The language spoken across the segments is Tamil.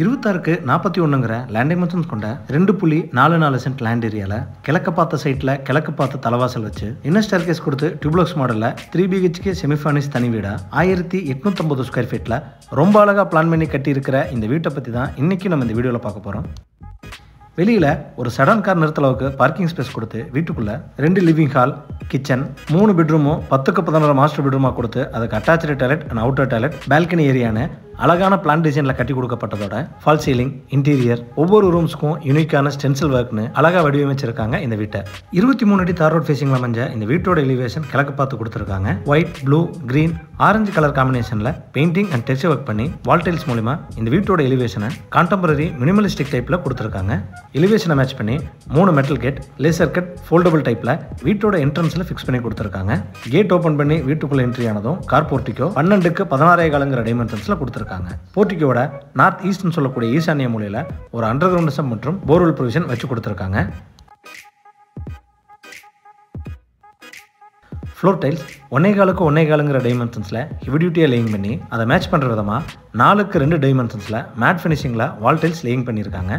26க்கு 41ங்கிற லேண்ட் டைமென்ஷன்ஸ் கொண்ட 2.44 சென்ட் லேண்ட் ஏரியாவில் கிழக்கு பார்த்த சைட்டில் கிழக்கு பார்த்த தலைவாசல் வச்சு இன்னர் ஸ்டேர்கேஸ் கொடுத்து டியூப்ளக்ஸ் மாடலில் 3 BHK செமிஃபர்னிஷ் தனி வீடா 1850 ஸ்கொயர் ஃபீட்டில் ரொம்ப அழகாக பிளான் பண்ணி கட்டியிருக்கிற இந்த வீட்டை பற்றி தான் இன்றைக்கி நம்ம இந்த வீடியோவில் பார்க்க போகிறோம். வெளியில் ஒரு சடன் கார் நிறுத்தளவுக்கு பார்க்கிங் ஸ்பேஸ் கொடுத்து வீட்டுக்குள்ளே 2 லிவிங் ஹால், கிச்சன், 3 பெட்ரூமும் 10க்கு 16 மாஸ்டர் பெட்ரூமாக கொடுத்து அதுக்கு attach toilet and outer toilet, balcony ஏரியான்னு அழகான பிளான் டிசைனில் கட்டி கொடுக்கப்பட்டதோட ஃபால் சீலிங், இன்டீரியர், ஒவ்வொரு ரூம்ஸ்க்கும் யூனிக்கான ஸ்டென்சில் ஒர்க்னு அழகாக வடிவமைச்சிருக்காங்க இந்த வீட்டை. 23 அடி தார் ரோட் ஃபேசிங்கில் அமைஞ்ச இந்த வீட்டோட எலிவேஷன் கிழக்கு பார்த்து கொடுத்துருக்காங்க. White, blue, green, orange colour காம்பினேஷனில் பெயிண்டிங் அண்ட் டெக்ஸ்சர் ஒர்க் பண்ணி வால் டைல்ஸ் மூலிமா இந்த வீட்டோட எலிவேஷனை கான்டெம்பரரி மினிமலிஸ்டிக் டைப்பில் கொடுத்துருக்காங்க. எலிவேஷனை மேட்ச் பண்ணி 3 metal gate, laser cut, foldable டைப்பில் வீட்டோட என்ட்ரன்ஸில் ஃபிக்ஸ் பண்ணி கொடுத்துருக்காங்க. கேட் ஓப்பன் பண்ணி வீட்டுக்குள்ளே என்ட்ரி ஆனதும் கார் போர்ட்டிக்கோ 12க்கு 16.5 டைமென்ஷன்ஸில் கொடுத்துருக்காங்க. போர்ட்டிக்கோட நார்த் ஈஸ்ட்னு சொல்லக்கூடிய ஈசானிய மூலையில் ஒரு அண்டர் கிரவுண்ட் சம் மற்றும் போர்வெல் ப்ரொவிஷன் வச்சு கொடுத்துருக்காங்க. ஃப்ளோர் டைல்ஸ் 1.25க்கு 1.25 டைமென்ஷன்ஸில் ஹெவி டியூட்டியாக லேயிங் பண்ணி அதை மேட்ச் பண்ணுற விதமாக 4க்கு 2 டைமென்ஷன்ஸில் மேட் ஃபினிஷிங்கில் வால் டைல்ஸ் லேயிங் பண்ணியிருக்காங்க.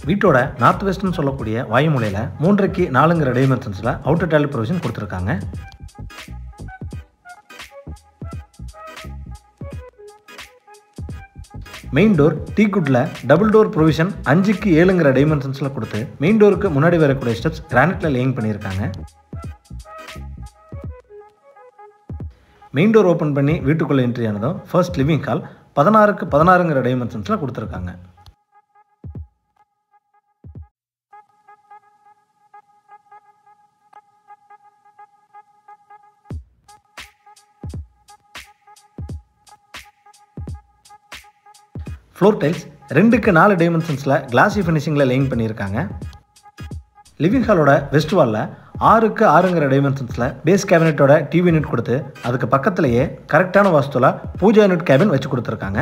வீட்டோட நார்த் வெஸ்ட்னு சொல்லக்கூடிய வாயு மூலையில் 3க்கு 4 டைமென்ஷன்ஸில் அவுட்டர் டாய்லெட் ப்ரொவிஷன் கொடுத்துருக்காங்க. மெயின் டோர் டீக்குட்ல டபுள் டோர் ப்ரொவிஷன் 5க்கு 7 டைமென்ஷன்ஸில் கொடுத்து மெயின் டோருக்கு முன்னாடி வரக்கூடிய ஸ்டெப்ஸ் கிரானைட்ல லேயிங் பண்ணியிருக்காங்க. மெயின் டோர் ஓப்பன் பண்ணி வீட்டுக்குள்ளே என்ட்ரி ஆனதும் ஃபர்ஸ்ட் லிவிங் ஹால் 16க்கு 16 டைமென்ஷன்ஸில் கொடுத்துருக்காங்க. ஃப்ளோர் டைல்ஸ் 2க்கு 4 டைமென்ஷன்ஸில் கிளாசி ஃபினிஷிங்கில் லேயிங் பண்ணியிருக்காங்க. லிவிங் ஹாலோட வெஸ்ட் வாலில் 6க்கு 6 டைமென்ஷன்ஸில் பேஸ் கேபினெட்டோட டிவி யூனிட் கொடுத்து அதுக்கு பக்கத்திலேயே கரெக்டான வாஸ்துவில் பூஜா யூனிட் கேபின் வச்சு கொடுத்துருக்காங்க.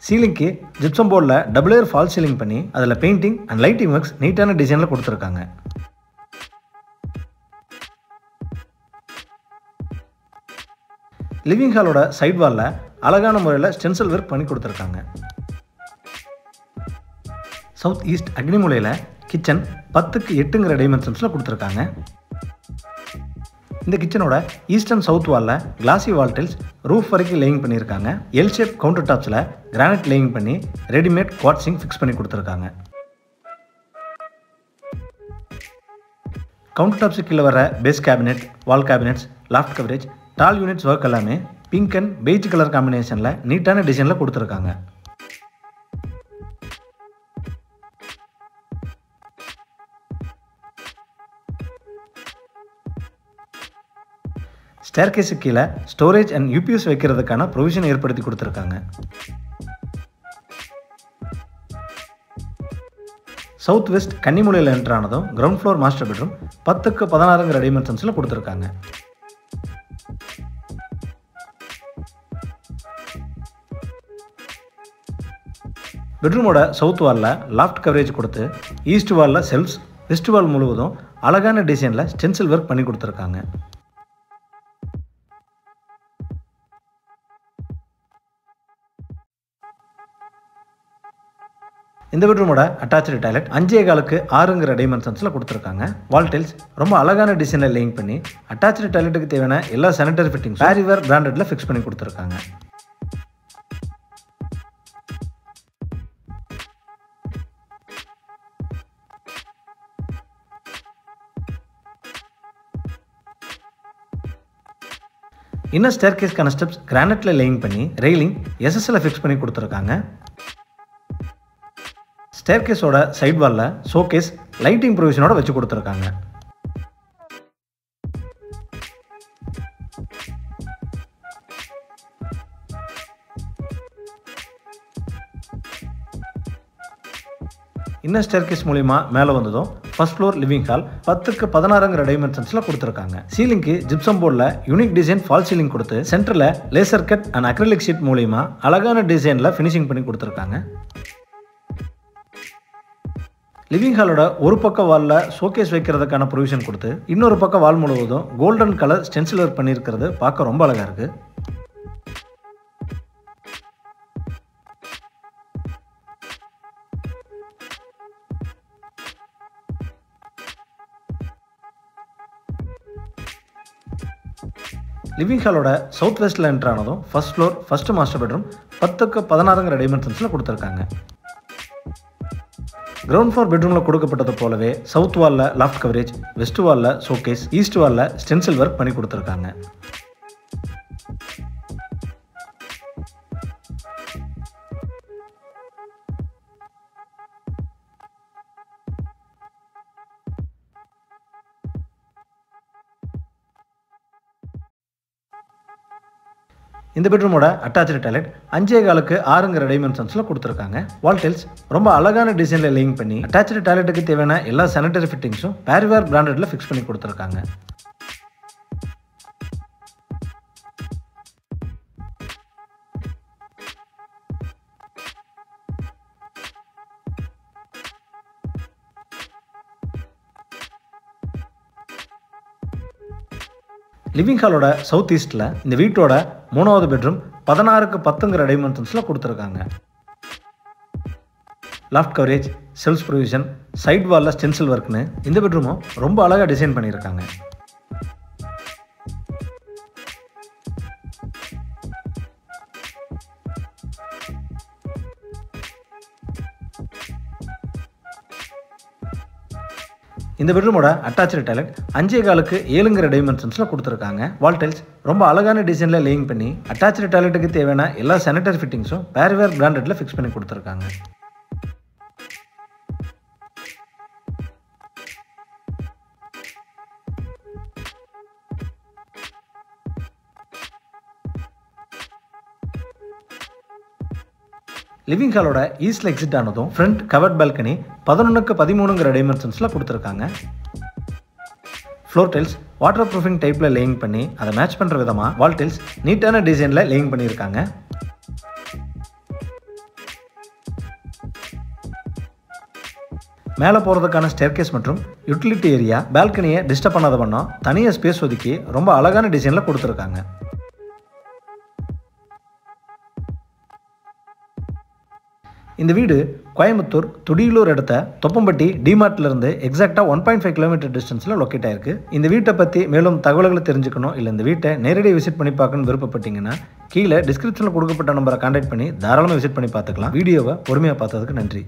சீலிங்க்கு ஜிப்சம் போர்டில் டபுள் லேயர் ஃபால் சீலிங் பண்ணி அதில் பெயிண்டிங் அண்ட் லைட்டிங் ஒர்க்ஸ் நீட்டான டிசைனில் கொடுத்துருக்காங்க. லிவிங் ஹாலோட சைட் வாலில் அழகான முறையில் ஸ்டென்சில் ஒர்க் பண்ணி கொடுத்துருக்காங்க. சவுத் ஈஸ்ட் அக்னி மூலையில் கிச்சன் 10க்கு 8 டைமென்ஷன்ஸில் கொடுத்துருக்காங்க. இந்த கிச்சனோட ஈஸ்ட் அண்ட் சவுத் வாலில் கிளாசி வால் டைல்ஸ் ரூஃப் வரைக்கும் லேயிங் பண்ணியிருக்காங்க. எல் ஷேப் கவுண்டர் டாப்ஸில் கிரானைட் லேயிங் பண்ணி ரெடிமேட் குவாட் சிங்க் ஃபிக்ஸ் பண்ணி கொடுத்துருக்காங்க. கவுண்டர் டாப்ஸுக்கு கீழே வர base cabinet, wall cabinets, loft coverage, tall units work எல்லாமே பிங்க் அண்ட் பெய்ஜ் கலர் காம்பினேஷனில் நீட்டான டிசைனில் கொடுத்துருக்காங்க. ஸ்டேர்கேஸுக்கு கீழே ஸ்டோரேஜ் அண்ட் யூபிஎஸ் வைக்கிறதுக்கான ப்ரொவிஷன் ஏற்படுத்தி கொடுத்துருக்காங்க. சவுத் வெஸ்ட் கன்னிமூலையில் என்டர் ஆனதும் கிரவுண்ட் ஃப்ளோர் மாஸ்டர் பெட்ரூம் 10க்கு 16 டைமென்ஷன்ஸில் கொடுத்துருக்காங்க. பெட்ரூமோட சவுத் வாலில் லாஃப்ட் கவரேஜ் கொடுத்து ஈஸ்ட் வாலில் செல்ஃப்ஸ், வெஸ்ட் வால் முழுவதும் அழகான டிசைனில் ஸ்டென்சில் ஒர்க் பண்ணி கொடுத்துருக்காங்க. இந்த பெட்ரூமோட அட்டாச்சு டாய்லெட் 5.25க்கு 6 டைமென்ஷன்ஸில் கொடுத்துருக்காங்க. வால் டைல்ஸ் ரொம்ப அழகான டிசைனில் லேயிங் பண்ணி அட்டாச்சு டாய்லெட்டுக்கு தேவையான எல்லா சானிட்டரி ஃபிட்டிங்ஸ் பேரிவேர் பிராண்டட்ல ஃபிக்ஸ் பண்ணி கொடுத்துருக்காங்க. இன்னர் ஸ்டேர்கேஸ்க்கான ஸ்டெப்ஸ் கிரானைட்ல லேயிங் பண்ணி ரெயிலிங் எஸ்எஸ்எல் ஃபிக்ஸ் பண்ணி கொடுத்துருக்காங்க. ஸ்டேர்கேஸோட சைட் வாலில் ஷோகேஸ் லைட்டிங் ப்ரொவிஷனோட வச்சு கொடுத்துருக்காங்க. இன்னர் ஸ்டேர்கேஸ் மூலிமா மேலே வந்ததும் ஃபர்ஸ்ட் ஃப்ளோர் லிவிங் ஹால் 10க்கு 16 டைமென்ஷன்ஸில் கொடுத்துருக்காங்க. சீலிங்க்கு ஜிப்சம் போர்டில் யூனிக் டிசைன் ஃபால் சீலிங் கொடுத்து சென்டரில் laser cut and acrylic sheet மூலிமா அழகான டிசைனில் ஃபினிஷிங் பண்ணி கொடுத்துருக்காங்க. லிவிங் ஹாலோட ஒரு பக்க வாலில் ஷோகேஸ் வைக்கிறதுக்கான ப்ரொவிஷன் கொடுத்து இன்னொரு பக்கம் வால் முழுவதும் கோல்டன் கலர் ஸ்டென்சில் ஒர்க் பண்ணியிருக்கிறது பார்க்க ரொம்ப அழகாக இருக்குது. லிவிங் ஹாலோட சவுத் வெஸ்ட்டில் என்ட்ரு ஆனதும் first floor first master bedroom 10க்கு 16ங்கிற டைமென்ஷன்ஸில் கொடுத்துருக்காங்க. கிரவுண்ட் ஃப்ளோர் பெட்ரூமில் கொடுக்கப்பட்டது போலவே சவுத் வாலில் லாஃப்ட் கவரேஜ், வெஸ்ட் வாலில் ஷோகேஸ், ஈஸ்ட் வாலில் ஸ்டென்சில் ஒர்க் பண்ணி கொடுத்துருக்காங்க. இந்த பெட்ரூமோட அட்டாச்சு டாய்லெட் 5.25க்கு 6ங்கிற டைமென்ஷன்ஸில் கொடுத்துருக்காங்க. வால் டைல்ஸ் ரொம்ப அழகான டிசைனில் லேயிங் பண்ணி அட்டாச்சு டாய்லெட்டுக்கு தேவையான எல்லா சானிட்டரி ஃபிட்டிங்ஸும் பேரிவேர் பிராண்டட்ல ஃபிக்ஸ் பண்ணி கொடுத்துருக்காங்க. லிவிங் ஹாலோட சவுத் ஈஸ்ட்டில் இந்த வீட்டோட 3வது பெட்ரூம் 16க்கு 10ங்கிற டைமென்ஷன்ஸில் கொடுத்துருக்காங்க. Loft coverage, self provision, side வாலில் ஸ்டென்சில் ஒர்க்னு இந்த பெட்ரூமும் ரொம்ப அழகாக டிசைன் பண்ணியிருக்காங்க. இந்த பெட்ரூமோட அட்டாச்சு டாய்லெட் 5.25க்கு 7ங்கிற டைமென்ஷன்ஸில் கொடுத்துருக்காங்க. வால் டைல்ஸ் ரொம்ப அழகான டிசைனில் லேயிங் பண்ணி அட்டாச்சு டாய்லெட்டுக்கு தேவையான எல்லா சானிட்டரி ஃபிட்டிங்ஸும் பேரிவேர் பிராண்டட்ல ஃபிக்ஸ் பண்ணி கொடுத்துருக்காங்க. லிவிங் ஹாலோட ஈஸ்ட்ல எக்ஸிட் ஆனதும் ஃப்ரண்ட் கவர்ட் பால்கனி 11க்கு 13ங்கிற டைமென்ஷன்ஸில் கொடுத்துருக்காங்க. ஃப்ளோர் டைல்ஸ் வாட்டர் ப்ரூஃபிங் டைப்பில் லேயிங் பண்ணி அதை மேட்ச் பண்ணுற விதமாக வால் டைல்ஸ் நீட்டான டிசைனில் லேயிங் பண்ணியிருக்காங்க. மேலே போகிறதுக்கான ஸ்டேர்கேஸ் மற்றும் யூட்டிலிட்டி ஏரியா பால்கனியை டிஸ்டர்ப் பண்ணாத பண்ணோம் தனியாக ஸ்பேஸ் ஒதுக்கி ரொம்ப அழகான டிசைனில் கொடுத்துருக்காங்க. இந்த வீடு கோயம்புத்தூர் துடியலூர் அடுத்த தொப்பம்பட்டி டிமார்ட்லேருந்து எக்ஸாக்டாக 1.5 கிலோமீட்டர் டிஸ்டன்ஸில் லொக்கேட் ஆயிருக்கு. இந்த வீட்டை பற்றி மேலும் தகவல்களை தெரிஞ்சுக்கணும் இல்லை இந்த வீட்டை நேரடியாக விசிட் பண்ணி பார்க்கணும்னு விருப்பப்பட்டீங்கன்னா கீழே டிஸ்கிரிப்ஷனில் கொடுக்கப்பட்ட நம்பரை கான்டாக்ட் பண்ணி தாராளமாக விசிட் பண்ணி பார்த்துக்கலாம். வீடியோவை பொறுமையாக பார்த்ததுக்கு நன்றி.